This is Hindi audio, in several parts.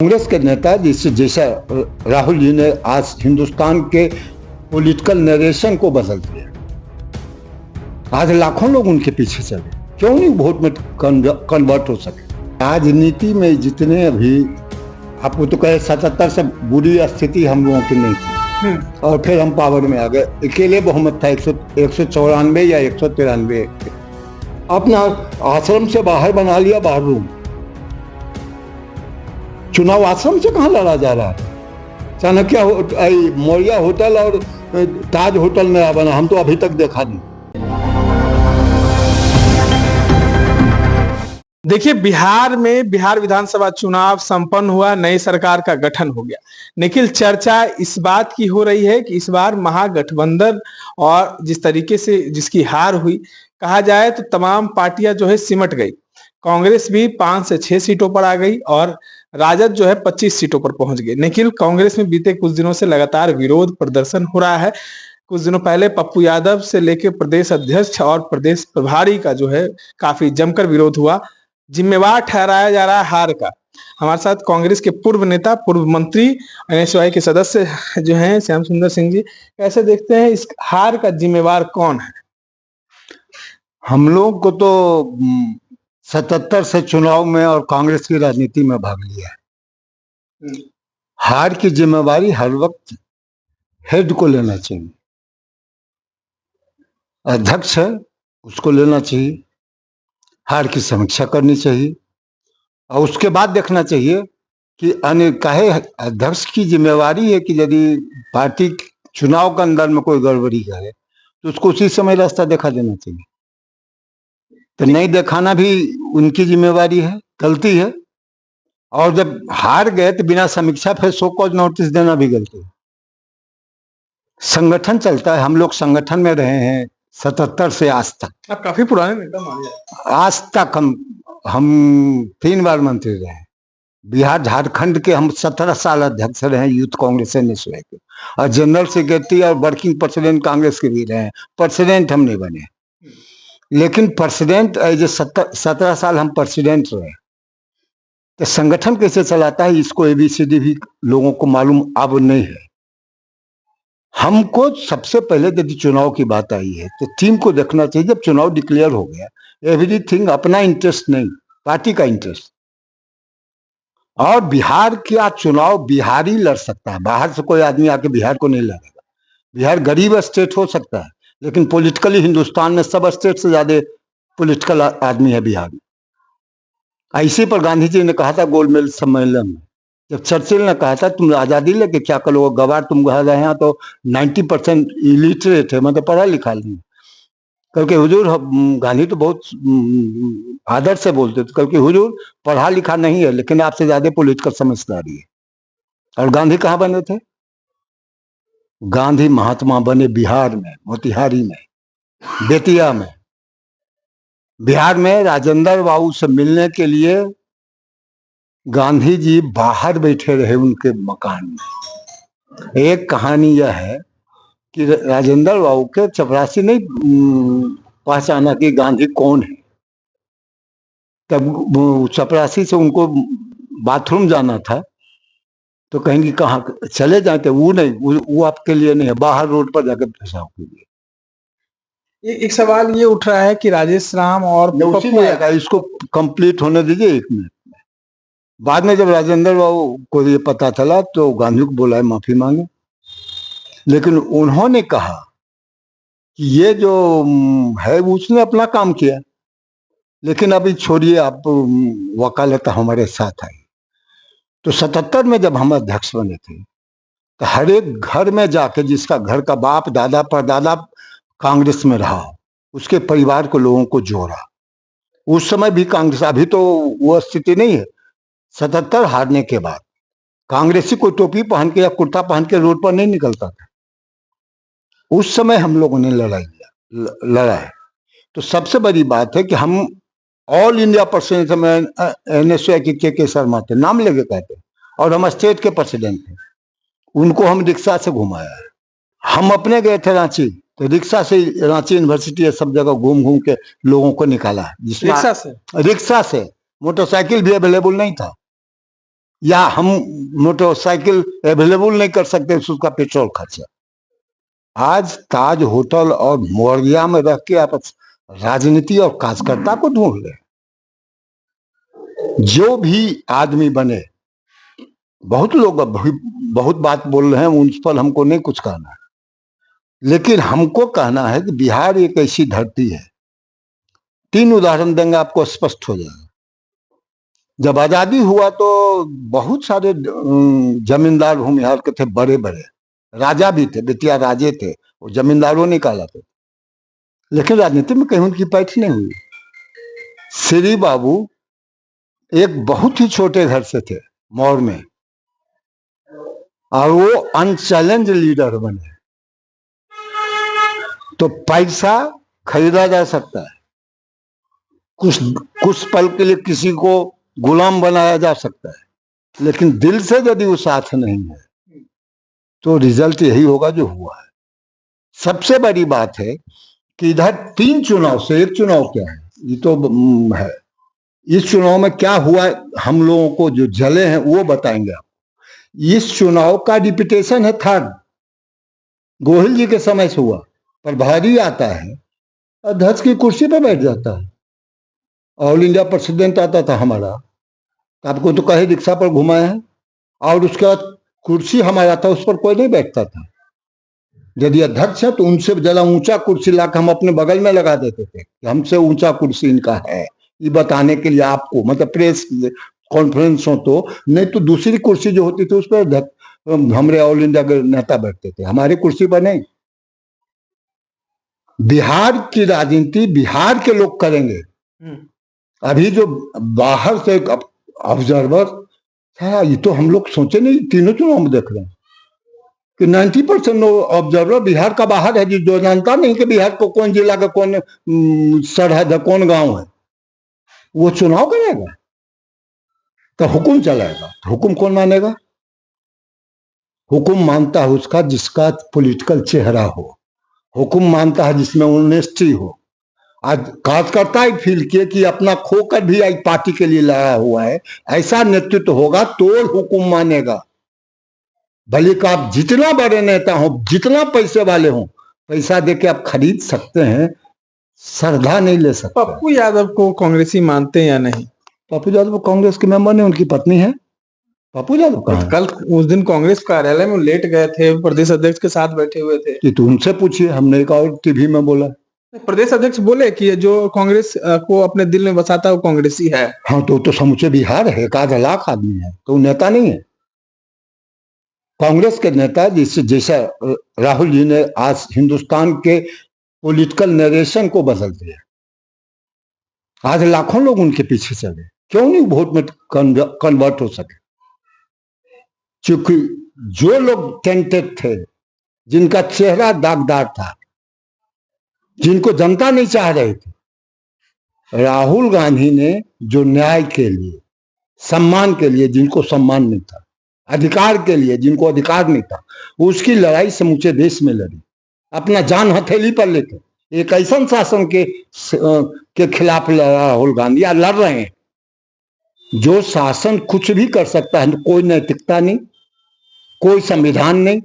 कांग्रेस के नेता जैसा राहुल जी ने आज हिंदुस्तान के पॉलिटिकल नरेशन को बदल दिया। आज लाखों लोग उनके पीछे चले, क्यों नहीं वोट में कन्वर्ट हो सके। राजनीति में जितने अभी आपको तो कहे 77 से बुरी स्थिति हम लोगों की नहीं थी और फिर हम पावर में आ गए। अकेले बहुमत था 194 या 193। अपना आश्रम से बाहर बना लिया बाहर रूम। चुनाव आश्रम से कहां लड़ा जा रहा है। चाणक्य मौर्या होटल और ताज होटल नया बना, हम तो अभी तक देखा नहीं। देखिए, बिहार में बिहार विधानसभा चुनाव संपन्न हुआ, नई सरकार का गठन हो गया। निखिल, चर्चा इस बात की हो रही है कि इस बार महागठबंधन और जिस तरीके से जिसकी हार हुई, कहा जाए तो तमाम पार्टियां जो है सिमट गई। कांग्रेस भी 5 से 6 सीटों पर आ गई और राजद जो है 25 सीटों पर पहुंच गई। निखिल, कांग्रेस में बीते कुछ दिनों से लगातार विरोध प्रदर्शन हो रहा है। कुछ दिनों पहले पप्पू यादव से लेकर प्रदेश अध्यक्ष और प्रदेश प्रभारी का जो है काफी जमकर विरोध हुआ। जिम्मेवार ठहराया जा रहा है हार का। हमारे साथ कांग्रेस के पूर्व नेता, पूर्व मंत्री, एनएसयूआई के सदस्य जो हैं श्याम सुंदर सिंह जी, कैसे देखते हैं इस हार का जिम्मेवार कौन है? हम लोग को तो 77 से चुनाव में और कांग्रेस की राजनीति में भाग लिया है। हार की जिम्मेवारी हर वक्त हेड को लेना चाहिए। अध्यक्ष है, उसको लेना चाहिए। हार की समीक्षा करनी चाहिए और उसके बाद देखना चाहिए कि काहे अध्यक्ष की जिम्मेवारी है कि यदि पार्टी चुनाव के अंदर में कोई गड़बड़ी करे तो उसको उसी समय रास्ता दिखा देना चाहिए। तो नहीं दिखाना भी उनकी जिम्मेवारी है, गलती है। और जब हार गए तो बिना समीक्षा फिर शो कॉज नोटिस देना भी गलती है। संगठन चलता है, हम लोग संगठन में रहे हैं 77 से आज तक। आप काफी पुराने नेता माने जाते हैं। आज तक हम 3 बार मंत्री रहे। बिहार झारखंड के हम 17 साल अध्यक्ष रहे यूथ कांग्रेस एनएसयूआई के, और जनरल सेक्रेटरी और वर्किंग प्रेसिडेंट कांग्रेस के भी रहे। प्रेसिडेंट हम नहीं बने, लेकिन प्रेसिडेंट एज 17 साल हम प्रेसिडेंट रहे। तो संगठन कैसे चलाता है इसको एबीसीडी भी लोगों को मालूम अब नहीं है। हमको सबसे पहले यदि चुनाव की बात आई है तो टीम को देखना चाहिए। जब चुनाव डिक्लेयर हो गया, एवरीथिंग अपना इंटरेस्ट नहीं, पार्टी का इंटरेस्ट। और बिहार का चुनाव बिहार ही लड़ सकता है, बाहर से कोई आदमी आके बिहार को नहीं लड़ेगा। बिहार गरीब स्टेट हो सकता है, लेकिन पॉलिटिकली हिंदुस्तान में सब स्टेट से ज्यादा पॉलिटिकल आदमी है बिहार में। इसी पर गांधी जी ने कहा था गोलमेज सम्मेलन में, जब चर्चिल ने कहा था तुम आजादी लेके क्या करोगे, गवार तुम कह रहे हैं तो 90% इलिटरेट है, मतलब पढ़ा लिखा नहीं। कल के हुजूर, गांधी तो बहुत आदर से बोलते थे, कल के हुजूर पढ़ा लिखा नहीं है लेकिन आपसे ज्यादा पॉलिटिकल समझदारी है। और गांधी कहाँ बने थे? गांधी महात्मा बने बिहार में, मोतिहारी में, बेतिया में। बिहार में राजेंद्र बाबू से मिलने के लिए गांधी जी बाहर बैठे रहे उनके मकान में। एक कहानी यह है कि राजेंद्र बाबू के चपरासी नहीं पहचाना कि गांधी कौन है। तब चपरासी से उनको बाथरूम जाना था तो कहेंगे कहाँ चले जाते, वो नहीं, वो आपके लिए नहीं है, बाहर रोड पर जाकर पेशाब कीजिए। एक सवाल ये उठ रहा है कि राजेश राम और इसको कंप्लीट होने दीजिए 1 मिनट में। बाद में जब राजेंद्र बाबू को ये पता चला तो गांधी को बुलाए माफी मांगे, लेकिन उन्होंने कहा कि ये जो है उसने अपना काम किया, लेकिन अभी छोड़िए, आप वकालत हमारे साथ आई। तो 77 में जब हम अध्यक्ष बने थे तो हर एक घर में जाके जिसका घर का बाप दादा परदादा कांग्रेस में रहा, उसके परिवार को लोगों को जोड़ा। उस समय भी कांग्रेस, अभी तो वो स्थिति नहीं है। 77 हारने के बाद कांग्रेसी कोई टोपी पहन के या कुर्ता पहन के रोड पर नहीं निकलता था। उस समय हम लोगों ने लड़ा है। तो सबसे बड़ी बात है कि हम ऑल इंडिया प्रेसिडेंट में एनएसयूआई के शर्मा थे, नाम लेके कहते, और हम स्टेट के प्रेसिडेंट थे। उनको हम रिक्शा से घुमाया है। हम अपने गए थे रांची, तो रिक्शा से रांची यूनिवर्सिटी है, सब जगह घूम घूम के लोगों को निकाला। जिसमें रिक्शा से मोटरसाइकिल भी अवेलेबल नहीं था। या हम मोटरसाइकिल अवेलेबल नहीं कर सकते उसका पेट्रोल खर्चा। आज ताज होटल और मोरगिया में रह के आप राजनीति और कार्यकर्ता को ढूंढ रहे। जो भी आदमी बने, बहुत लोग बहुत बात बोल रहे हैं, उन पर हमको नहीं कुछ कहना है, लेकिन हमको कहना है कि बिहार एक ऐसी धरती है। 3 उदाहरण देंगे आपको स्पष्ट हो जाएगा। जब आजादी हुआ तो बहुत सारे जमींदार भूमिहार के थे, बड़े बड़े राजा भी थे, बेटिया राजे थे, वो जमींदारों नहीं कहलाते, लेकिन राजनीति में कहीं उनकी पैठ नहीं हुई। श्री बाबू एक बहुत ही छोटे घर से थे मौर में, और वो अनचैलेंज लीडर बने। तो पैसा खरीदा जा सकता है, कुछ पल के लिए किसी को गुलाम बनाया जा सकता है, लेकिन दिल से यदि वो साथ नहीं है तो रिजल्ट यही होगा जो हुआ है। सबसे बड़ी बात है कि इधर 3 चुनाव से एक चुनाव क्या है, ये तो है। इस चुनाव में क्या हुआ, हम लोगों को जो जले हैं वो बताएंगे आप। इस चुनाव का रिपीटेशन है 3rd, गोहिल जी के समय से हुआ, पर भारी आता है, अध्यक्ष की कुर्सी पर बैठ जाता है। ऑल इंडिया प्रेसिडेंट आता था हमारा, आपको तो कहे रिक्शा पर घुमाए हैं, और उसके बाद कुर्सी हमारा था, उस पर कोई नहीं बैठता था। यदि अध्यक्ष है तो उनसे ज्यादा ऊंचा कुर्सी लाकर हम अपने बगल में लगा देते थे कि हमसे ऊंचा कुर्सी इनका है, ये बताने के लिए आपको, मतलब प्रेस कॉन्फ्रेंस हो तो, नहीं तो दूसरी कुर्सी जो होती थी उस पर हमारे ऑल इंडिया के नेता बैठते थे, हमारी कुर्सी पर नहीं। बिहार की राजनीति बिहार के लोग करेंगे। अभी जो बाहर से ऑब्जर्वर, ये तो हम लोग सोचे नहीं, तीनों चुनाव में देख रहे हैं कि 90% ऑब्जर्वर बिहार का बाहर है, जो जानता नहीं कि बिहार को कौन जिला का कौन सरहद है, कौन गांव है, वो चुनाव करेगा तो हुकुम चलाएगा। तो हुकुम कौन मानेगा? हुकुम मानता है उसका जिसका पॉलिटिकल चेहरा हो, हुकुम मानता है जिसमें ऑनेस्टी हो। आज कार्यकर्ता ही फील किए कि अपना खोकर भी आज पार्टी के लिए लगा हुआ है, ऐसा नेतृत्व होगा तो हुकुम मानेगा। भले का आप जितना बड़े नेता हो, जितना पैसे वाले हो, पैसा देके आप खरीद सकते हैं, श्रद्धा नहीं ले सकते। पप्पू यादव को कांग्रेसी मानते हैं या नहीं? पप्पू यादव कांग्रेस के मेंबर ने, उनकी पत्नी है। पप्पू यादव कहाँ? कल उस दिन कांग्रेस कार्यालय में लेट गए थे, प्रदेश अध्यक्ष के साथ बैठे हुए थे। तो उनसे पूछिए, हमने एक और टीवी में बोला। प्रदेश अध्यक्ष बोले कि जो कांग्रेस को अपने दिल में बसाता है वो कांग्रेसी है। हाँ, तो समूचे बिहार है, 1 आधा लाख आदमी है, तो नेता नहीं है। कांग्रेस के नेता जैसा राहुल जी ने आज हिंदुस्तान के पॉलिटिकल नरेशन को बदल दिया। आज लाखों लोग उनके पीछे चले, क्यों नहीं वोट में कन्वर्ट हो सके? क्योंकि जो लोग टेंटेड थे, जिनका चेहरा दागदार था, जिनको जनता नहीं चाह रही थी, राहुल गांधी ने जो न्याय के लिए, सम्मान के लिए जिनको सम्मान नहीं था, अधिकार के लिए जिनको अधिकार नहीं था, उसकी लड़ाई समूचे देश में लड़ी, अपना जान हथेली पर लेकर एक ऐसा शासन के खिलाफ लड़ा राहुल गांधी, या लड़ रहे हैं। जो शासन कुछ भी कर सकता है, कोई नैतिकता नहीं, कोई संविधान नहीं,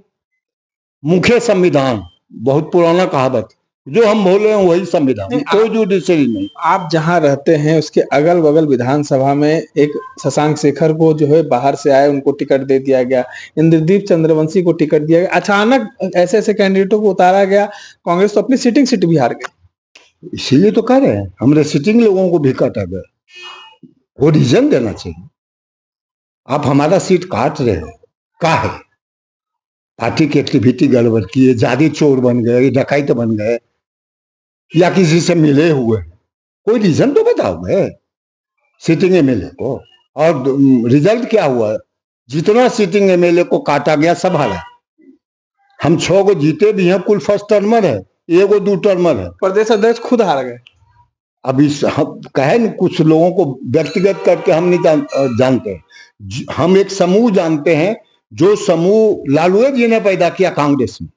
मुख्य संविधान, बहुत पुराना कहावत, जो हम बोले हैं वही संविधान, कोई जुडिशरी नहीं। आप जहां रहते हैं उसके अगल बगल विधानसभा में एक शशांक शेखर को जो है बाहर से आए, उनको टिकट दे दिया गया, इंद्रदीप चंद्रवंशी को टिकट दिया गया, अचानक ऐसे ऐसे कैंडिडेटों को उतारा गया, कांग्रेस तो अपनी सीटिंग भी हार गई। इसीलिए तो कह रहे हैं, हमारे सिटिंग लोगों को भी काटा गया, वो रीजन देना चाहिए। आप हमारा सीट काट रहे हो, का है? पार्टी की एक्टिविटी गड़बड़ की है, जादी चोर बन गए, डकैत बन गए, या किसी से मिले हुए, कोई रीजन तो बताओ गए सिटिंग एमएलए को। और रिजल्ट क्या हुआ? जितना सिटिंग एमएलए को काटा गया सब हारा। हम 6 को जीते भी हैं, कुल फर्स्ट टर्मर है, 1 2 टर्मर है। प्रदेश अध्यक्ष खुद हार गए। अभी कहे न, कुछ लोगों को व्यक्तिगत करके हम नहीं जानते, हम एक समूह जानते हैं, जो समूह लालू जी ने पैदा किया कांग्रेस में।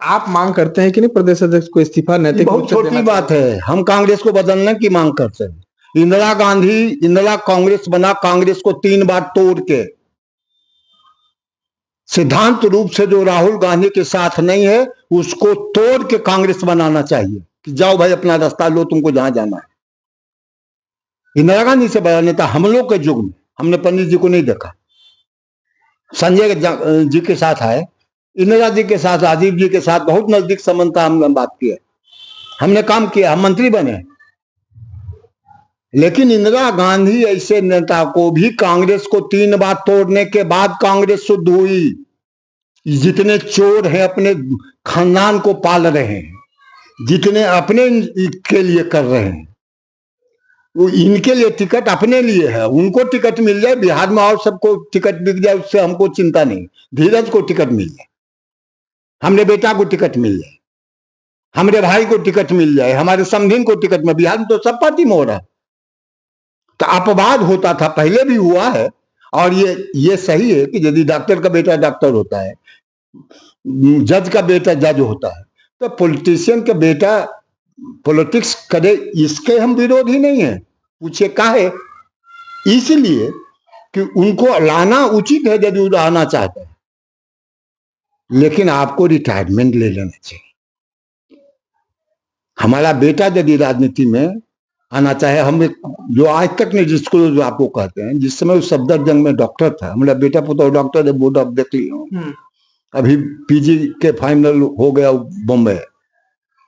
आप मांग करते हैं कि नहीं प्रदेश अध्यक्ष को इस्तीफा? नैतिक बहुत छोटी बात है, हम कांग्रेस को बदलने की मांग करते हैं। इंदिरा कांग्रेस बना कांग्रेस को 3 बार तोड़ के, सिद्धांत रूप से जो राहुल गांधी के साथ नहीं है उसको तोड़ के कांग्रेस बनाना चाहिए कि जाओ भाई अपना रास्ता लो, तुमको जहां जाना है। इंदिरा गांधी से बड़ा नेता हम लोग के युग में हमने पंडित जी को नहीं देखा। संजय जी के साथ आए, इंदिरा जी के साथ, राजीव जी के साथ बहुत नजदीक संबंध था। हमने बात किया, हमने काम किया, हम मंत्री बने। लेकिन इंदिरा गांधी ऐसे नेता को भी कांग्रेस को 3 बार तोड़ने के बाद कांग्रेस शुद्ध हुई। जितने चोर हैं अपने खानदान को पाल रहे हैं, जितने अपने के लिए कर रहे हैं, वो इनके लिए टिकट अपने लिए है। उनको टिकट मिल जाए बिहार में और सबको टिकट बिक जाए, उससे हमको चिंता नहीं। धीरज को टिकट मिल जाए, हमरे बेटा को टिकट मिल जाए, हमरे भाई को टिकट मिल जाए, हमारे समधीन को टिकट में। बिहार में तो सब पार्टी में हो रहा है। तो अपवाद होता था, पहले भी हुआ है। और ये सही है कि यदि डॉक्टर का बेटा डॉक्टर होता है, जज का बेटा जज होता है, तो पॉलिटिशियन का बेटा पॉलिटिक्स करे, इसके हम विरोधी नहीं है। पूछे काहे? इसलिए कि उनको लाना उचित है यदि वो आना चाहते हैं, लेकिन आपको रिटायरमेंट ले लेना चाहिए। हमारा बेटा यदि राजनीति में आना चाहे, हम जो आज तक ने जिसको जो आपको कहते हैं, जिस समय उस सफदरजंग में डॉक्टर था, हमारा बेटा पुत्र डॉक्टर है, बोर्ड ऑफ देख लिया, अभी पीजी के फाइनल हो गया बॉम्बे।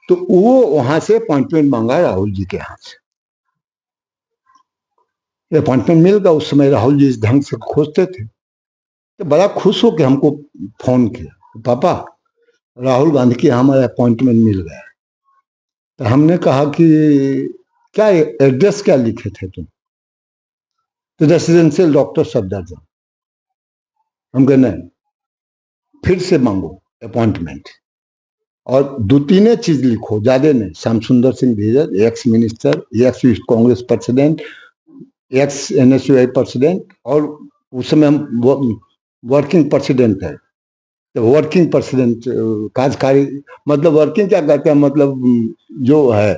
तो वो वहां से अपॉइंटमेंट मांगा राहुल जी के हाथ से, अपॉइंटमेंट मिल गया। उस समय राहुल जी इस ढंग से खोजते थे, तो बड़ा खुश हो के हमको फोन किया, पापा राहुल गांधी की हमारा अपॉइंटमेंट मिल गया। तो हमने कहा कि क्या एड्रेस क्या लिखे थे तुम? तो रेसिडेंशियल डॉक्टर सफदरजंग। हम कहे नहीं, फिर से मांगो अपॉइंटमेंट, और 2-3 चीज लिखो, ज्यादा नहीं। Shyam Sundar Singh Dheeraj, ex minister, ex Congress president, ex NSUI president, और उस समय हम वर्किंग प्रेसिडेंट है। तो वर्किंग प्रेसिडेंट कार्यकारी, मतलब वर्किंग क्या कहते हैं, मतलब जो है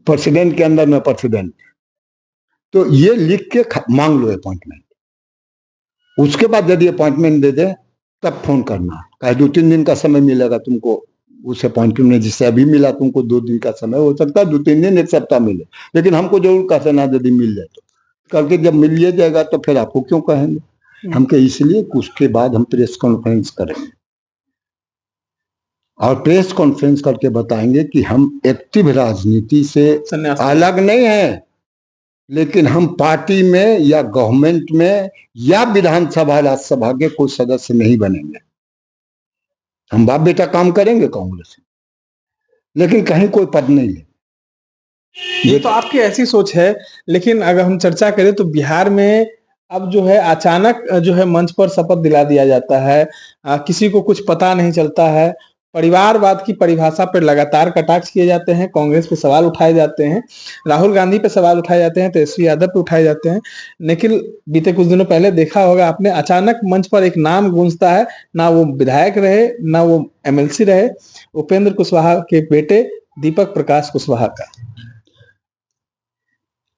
प्रेसिडेंट के अंदर में प्रेसिडेंट। तो ये लिख के मांग लो अपॉइंटमेंट। उसके बाद यदि अपॉइंटमेंट दे दे तब फोन करना, कहे 2-3 दिन का समय मिलेगा तुमको उस अपॉइंटमेंट में। जिससे अभी मिला तुमको 2 दिन का समय, हो सकता है 2-3 दिन, 1 सप्ताह मिले, लेकिन हमको जरूर कहना यदि मिल जाए तो। करके जब मिल जाएगा तो फिर आपको क्यों कहेंगे हम, के इसलिए उसके बाद हम प्रेस कॉन्फ्रेंस करेंगे, और प्रेस कॉन्फ्रेंस करके बताएंगे कि हम एक्टिव राजनीति से अलग नहीं है, लेकिन हम पार्टी में या गवर्नमेंट में या विधानसभा राज्यसभा के कोई सदस्य नहीं बनेंगे। हम बाप बेटा काम करेंगे कांग्रेस में, लेकिन कहीं कोई पद नहीं ले। ये तो आपकी ऐसी सोच है, लेकिन अगर हम चर्चा करें तो बिहार में अब जो है अचानक जो है मंच पर शपथ दिला दिया जाता है, किसी को कुछ पता नहीं चलता है। परिवारवाद की परिभाषा पर लगातार कटाक्ष किए जाते हैं, कांग्रेस पे सवाल उठाए जाते हैं, राहुल गांधी पे सवाल उठाए जाते हैं, तेजस्वी यादव पे उठाए जाते हैं। लेकिन बीते कुछ दिनों पहले देखा होगा आपने, अचानक मंच पर एक नाम गूंजता है, ना वो विधायक रहे ना वो एमएलसी रहे, उपेंद्र कुशवाहा के बेटे दीपक प्रकाश कुशवाहा का।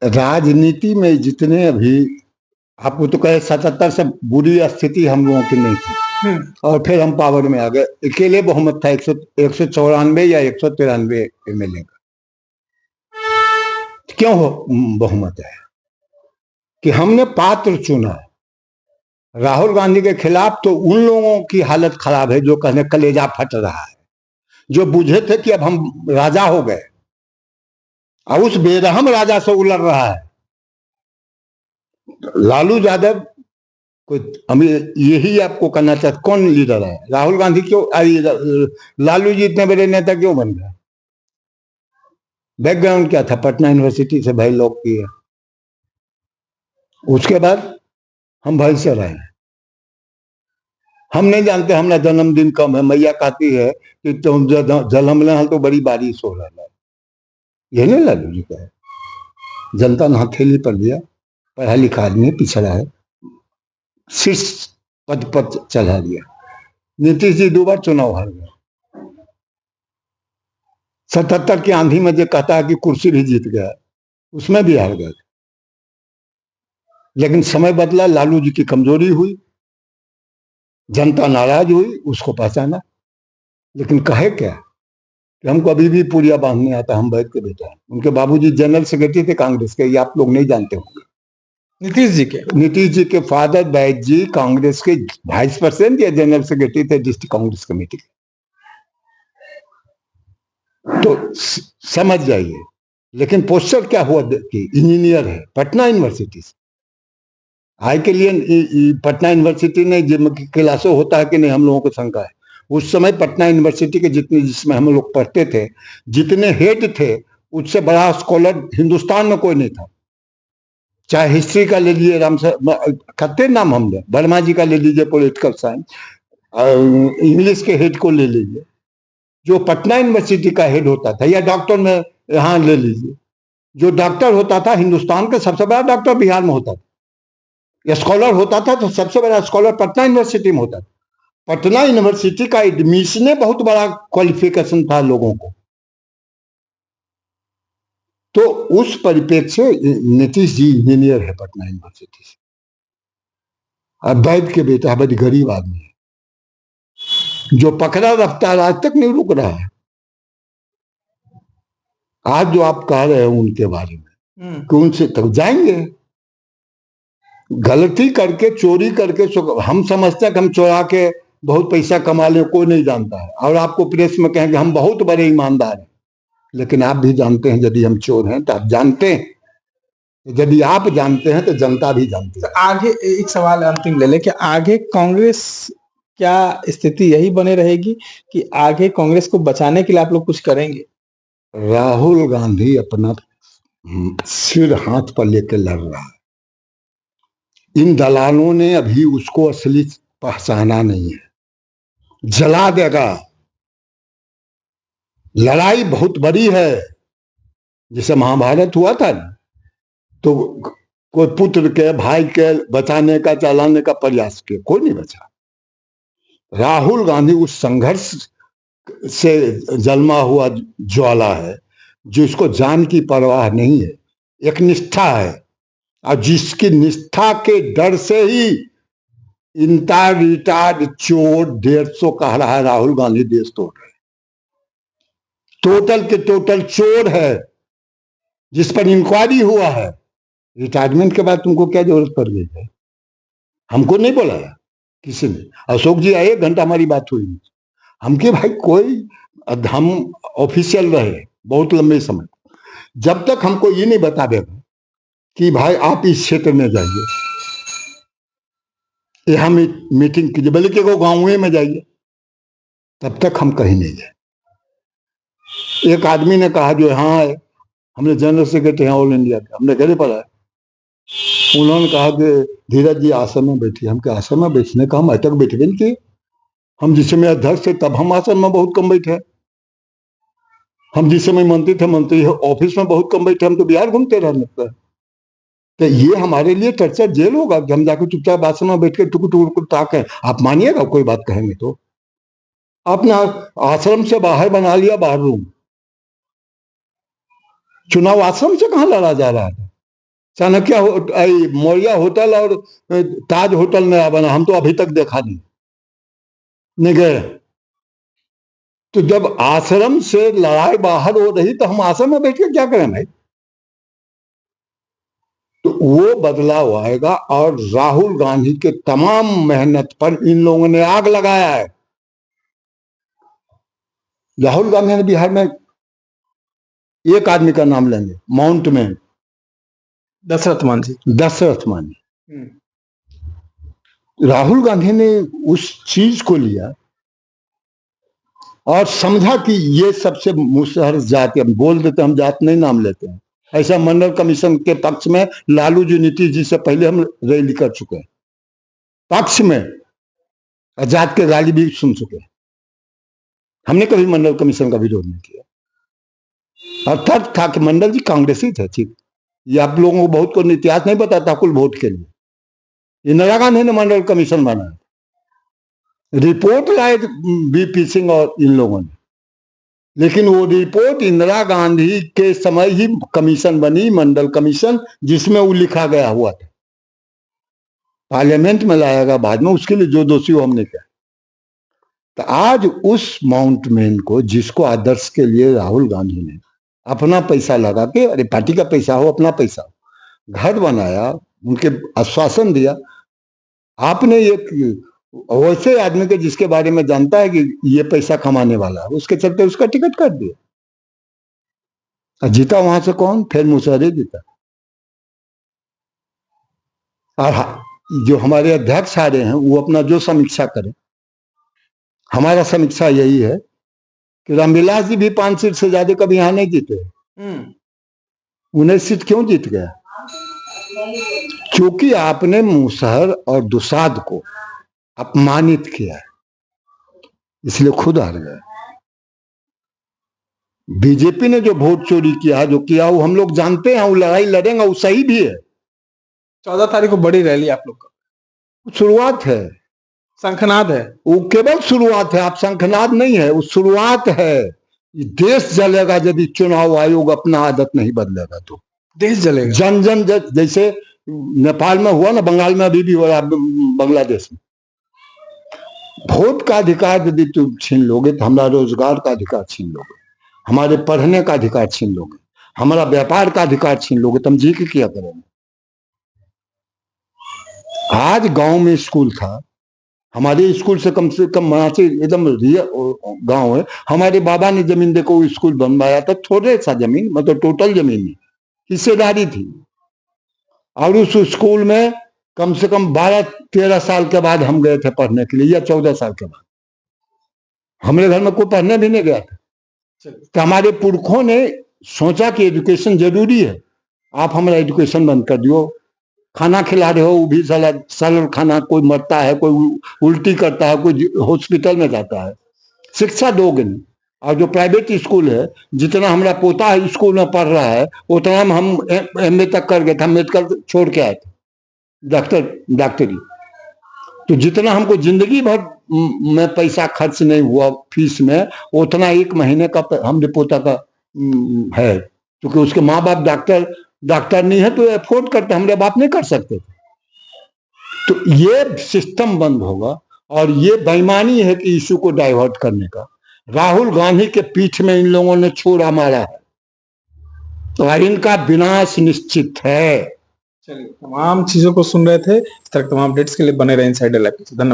राजनीति में जितने अभी आपको तो कहे 77 से बुरी स्थिति हम लोगों की नहीं थी, और फिर हम पावर में आ गए। अकेले बहुमत था 194 या 193 एमएलए का। क्यों हो बहुमत है? कि हमने पात्र चुना। राहुल गांधी के खिलाफ तो उन लोगों की हालत खराब है जो कहने कलेजा फट रहा है, जो बुझे थे कि अब हम राजा हो गए, और उस बेरहम राजा से उलझ रहा है। लालू यादव कोई, हम यही आपको कहना चाहते, कौन लीडर है? राहुल गांधी क्यों, लालू जी इतने बड़े नेता क्यों बन गए? बैकग्राउंड क्या था? पटना यूनिवर्सिटी से भाई लॉ किया, उसके बाद हम भाई से रहे। हम नहीं जानते हमारा जन्मदिन कम है। मैया कहती है कि तुम जन्म ले तो बड़ी बारिश हो रहा है। ये नहीं लालू जी का है। जनता ने हथेली पर दिया, पढ़ा लिखा आदमी पिछड़ा है, शीर्ष पद पर चढ़ा दिया। नीतीश जी 2 बार चुनाव हार गए। 77 की आंधी में जो कहता है कि कुर्सी भी जीत गया, उसमें भी हार गए। लेकिन समय बदला, लालू जी की कमजोरी हुई, जनता नाराज हुई, उसको पहचाना, लेकिन कहे क्या कि हमको अभी भी पुड़िया बांधने आता, हम बैठ के बेटा है। उनके बाबूजी जनरल सेक्रेटरी थे कांग्रेस के, ये आप लोग नहीं जानते होंगे। नीतीश जी के फादर बैद जी कांग्रेस के वाइस प्रेसिडेंट या जनरल सेक्रेटरी थे डिस्ट्रिक्ट कांग्रेस कमेटी के। तो समझ जाइए। लेकिन पोस्टर क्या हुआ कि इंजीनियर है पटना यूनिवर्सिटी से। आय के लिए पटना यूनिवर्सिटी ने क्लासों होता है कि नहीं, हम लोगों को शंका है। उस समय पटना यूनिवर्सिटी के जितने, जिसमें हम लोग पढ़ते थे, जितने हेड थे, उससे बड़ा स्कॉलर हिंदुस्तान में कोई नहीं था। चाहे हिस्ट्री का ले लीजिए, राम खत्ते नाम हमने, वर्मा जी का ले लीजिए पॉलिटिकल साइंस, इंग्लिश के हेड को ले लीजिए, जो पटना यूनिवर्सिटी का हेड होता था, या डॉक्टर में यहाँ ले लीजिए, जो डॉक्टर होता था हिंदुस्तान का सबसे बड़ा डॉक्टर बिहार में होता था। स्कॉलर होता था तो सबसे बड़ा स्कॉलर पटना यूनिवर्सिटी में होता था। पटना यूनिवर्सिटी का एडमिशन बहुत बड़ा क्वालिफिकेशन था लोगों को। तो उस परिप्रेक्ष्य से नीतीश जी इंजीनियर है पटना यूनिवर्सिटी से, वैद के बेटा, बड़ी गरीब आदमी है, जो पकड़ा रफ्तार आज तक नहीं रुक रहा है। आज जो आप कह रहे हैं उनके बारे में कि उनसे तक जाएंगे, गलती करके, चोरी करके, हम समझते हैं कि हम चोरा के बहुत पैसा कमा ले, कोई नहीं जानता है। और आपको प्रेस में कहेंगे हम बहुत बड़े ईमानदार हैं, लेकिन आप भी जानते हैं यदि हम चोर हैं तो आप जानते हैं, यदि आप जानते हैं तो जनता भी जानती है। आगे एक सवाल अंतिम ले ले कि आगे कांग्रेस क्या स्थिति यही बने रहेगी कि आगे कांग्रेस को बचाने के लिए आप लोग कुछ करेंगे? राहुल गांधी अपना सिर हाथ पर लेकर लड़ रहा है। इन दलालों ने अभी उसको असली पहचाना नहीं है, जला देगा। लड़ाई बहुत बड़ी है। जैसे महाभारत हुआ था ना, तो कोई पुत्र के, भाई के बचाने का, चलाने का प्रयास किया, कोई नहीं बचा। राहुल गांधी उस संघर्ष से जन्मा हुआ ज्वाला है, जिसको जान की परवाह नहीं है, एक निष्ठा है, और जिसकी निष्ठा के डर से ही इंटा रिटार्ड चोर 150 कह रहा है राहुल गांधी देश तोड़ रहे, टोटल के टोटल चोर है, जिस पर इंक्वायरी हुआ है। रिटायरमेंट के बाद तुमको क्या जरूरत पड़ गई है? हमको नहीं बोला किसी ने। अशोक जी आए, 1 घंटा हमारी बात हुई। हम के भाई कोई, हम ऑफिशियल रहे बहुत लंबे समय, जब तक हमको ये नहीं बता देगा कि भाई आप इस क्षेत्र में जाइए, यहाँ मीटिंग कीजिए, बल्कि वो गाँव में जाइए, तब तक हम कहीं नहीं गए। एक आदमी ने कहा जो यहाँ है, हमने जनरल सेक्रेटरी हैं ऑल इंडिया के, हमने घरे पढ़ा है, उन्होंने कहा कि धीरज जी आसन में बैठिए। हम क्या आसन में बैठने का, हम अटक बैठे नहीं किए। हम जिस समय अध्यक्ष थे तब हम आसन में बहुत कम बैठे, हम जिस समय मंत्री थे, मंत्री ऑफिस में बहुत कम बैठे, हम तो बिहार घूमते रहने पर। तो ये हमारे लिए टर्चर जेल होगा कि हम जाकर चुपचाप आसन में बैठ के टुक टुक ताके। आप मानिएगा कोई बात कहेंगे तो? आपने आश्रम से बाहर बना लिया बाहर रूम। चुनाव आश्रम से कहां लड़ा जा रहा था? चाणक्य मौर्या होटल और ताज होटल नया बना, हम तो अभी तक देखा नहीं गए। तो जब आश्रम से लड़ाई बाहर हो रही तो हम आश्रम में बैठ के क्या करें भाई? तो वो बदलाव आएगा, और राहुल गांधी के तमाम मेहनत पर इन लोगों ने आग लगाया है। राहुल गांधी ने बिहार में एक आदमी का नाम लेंगे, माउंट में दशरथ मांझी। दशरथ मांझी। राहुल गांधी ने उस चीज को लिया और समझा कि ये सबसे मुसहर जाति, हम बोल देते, हम जात नहीं नाम लेते हैं। ऐसा मंडल कमीशन के पक्ष में लालू जी, नीतीश जी से पहले हम रैली कर चुके हैं, पक्ष में जात के गाली भी सुन चुके हैं। हमने कभी मंडल कमीशन का विरोध नहीं किया। और तर्क था कि मंडल जी कांग्रेसी थे, ठीक। ये आप लोगों को बहुत को इतिहास नहीं बताता, कुल वोट के लिए इंदिरा गांधी ने मंडल कमीशन बनाया, रिपोर्ट लाए बीपी सिंह और इन लोगों ने, लेकिन वो रिपोर्ट इंदिरा गांधी के समय ही कमीशन बनी, मंडल कमीशन, जिसमें वो लिखा गया हुआ था। पार्लियामेंट में लाया गया बाद में, उसके लिए जो दोषी हो हमने किया। तो आज उस माउंटमेन को, जिसको आदर्श के लिए राहुल गांधी ने अपना पैसा लगा के, अरे पार्टी का पैसा हो, अपना पैसा हो, घर बनाया, उनके आश्वासन दिया, आपने एक वैसे आदमी के जिसके बारे में जानता है कि ये पैसा कमाने वाला है, उसके चलते उसका टिकट काट दिया। जीता वहां से कौन? फिर मुशर्रफ जीता। और जो हमारे अध्यक्ष आ रहे हैं वो अपना जो समीक्षा करें। हमारा समीक्षा यही है कि रामविलास जी भी 5 सीट से ज्यादा कभी यहां नहीं जीते। 19 सीट क्यों जीत गया? क्योंकि आपने मूसहर और दुसाद को अपमानित किया है, इसलिए खुद हार गए। बीजेपी ने जो वोट चोरी किया, जो किया, वो हम लोग जानते हैं, वो लड़ाई लड़ेंगे, वो सही भी है। 14 तारीख को बड़ी रैली आप लोग का, शुरुआत है, शंखनाद है, वो केवल शुरुआत है। आप शंखनाद नहीं है, वो शुरुआत है। देश जलेगा यदि चुनाव आयोग अपना आदत नहीं बदलेगा तो। देश जलेगा। जन जन जैसे नेपाल में हुआ ना, बंगाल में अभी भी हो रहा, बांग्लादेश में। वोट का अधिकार यदि तुम छीन लोगे तो हमारा रोजगार का अधिकार छीन लोगे, हमारे पढ़ने का अधिकार छीन लोगे, हमारा व्यापार का अधिकार छीन लोगे, तुम जी के क्या करोगे? आज गांव में स्कूल था, हमारे स्कूल से कम मनाची एकदम गांव है, हमारे बाबा ने जमीन देखो स्कूल बनवाया था, थोड़े सा जमीन, मतलब टोटल जमीन में हिस्सेदारी थी। और उस स्कूल में कम से कम 12-13 साल के बाद हम गए थे पढ़ने के लिए, या 14 साल के बाद। हमारे घर में कोई पढ़ने भी नहीं गया था। तो हमारे पुरखों ने सोचा कि एजुकेशन जरूरी है, आप हमारा एजुकेशन बंद कर दियो। खाना खिला रहे हो, वो भी सरल खाना, कोई मरता है, कोई उल्टी करता है, कोई हॉस्पिटल में जाता है, शिक्षा दोगे नहीं। और जो प्राइवेट स्कूल है, जितना हमारा पोता है स्कूल में पढ़ रहा है, उतना हम MA तक कर गए थे, हम मेडिकल छोड़ के आए थे, डॉक्टरी। तो जितना हमको जिंदगी भर में पैसा खर्च नहीं हुआ फीस में, उतना 1 महीने का हमने पोता का है, क्योंकि उसके माँ बाप डॉक्टर नहीं है तो अफोर्ड करते, हमारे बाप नहीं कर सकते। तो ये सिस्टम बंद होगा। और ये बेईमानी है कि इशू को डाइवर्ट करने का। राहुल गांधी के पीठ में इन लोगों ने छोरा मारा है, तो इनका विनाश निश्चित है। चलिए, तमाम चीजों को सुन रहे थे। इस तरह तमाम अपडेट्स के लिए बने रहे इनसाइडर लैब। धन्यवाद।